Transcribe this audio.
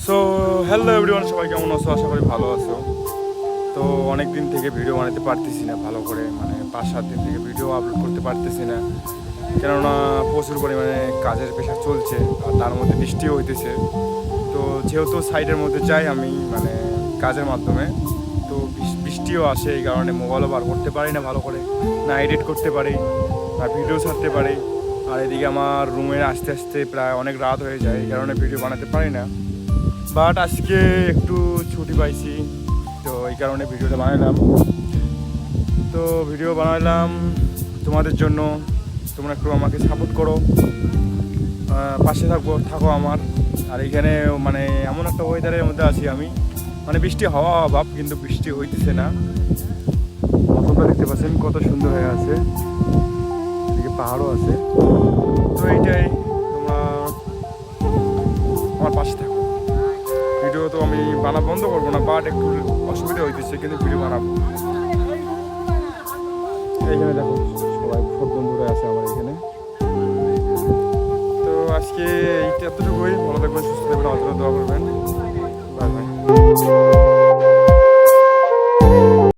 So hello everyone, সবাই কেমন আছো? আশা করি ভালো আছো। তো অনেক দিন থেকে ভিডিও বানাতে পারতেছি না ভালো করে, মানে 5-7 দিন থেকে ভিডিও আপলোড করতে পারতেছি না, কেননা প্রচুর পরিমাণে কাজের প্রেশার চলছে আর তার মধ্যে বৃষ্টিও হইতেছে। তো যেহেতু সাইডের মধ্যে যাই আমি, মানে কাজের মাধ্যমে, তো বৃষ্টিও আসে, এই কারণে মোবাইলও বার করতে পারি না ভালো করে, না এডিট করতে পারি, না ভিডিও ছাড়তে পারি। আর এদিকে আমার রুমে আসতে আসতে প্রায় অনেক রাত হয়ে যায়, এই কারণে ভিডিও বানাতে পারি না। বাট আজকে একটু ছুটি পাইছি, তো এই কারণে ভিডিওটা বানাইলাম। তো ভিডিও বানাইলাম তোমাদের জন্য, তোমরা একটু আমাকে সাপোর্ট করো, পাশে থাকো আমার। আর এখানে মানে এমন একটা ওয়েদারের মধ্যে আছি আমি, মানে বৃষ্টি হওয়া অভাব, কিন্তু বৃষ্টি হইতেছে না। মৌসুমটা দেখতে পাচ্ছেন কত সুন্দর হয়ে আছে, এদিকে পাহাড়ও আছে। তো এইটাই, তোমরা আমার পাশে থাকো। ভিডিও তো আমি বন্ধ করবো না, বাট একটু অসুবিধা হইতেছে, কিন্তু ভিডিও বানাবো। এইখানে দেখো সবাই, সব বন্ধুরা আছে আমার এখানে। তো আজকে এইটা এতটুকুই, ভালো থাকবেন, সুস্থ থাকবেন, অতটা দোয়া করবেন।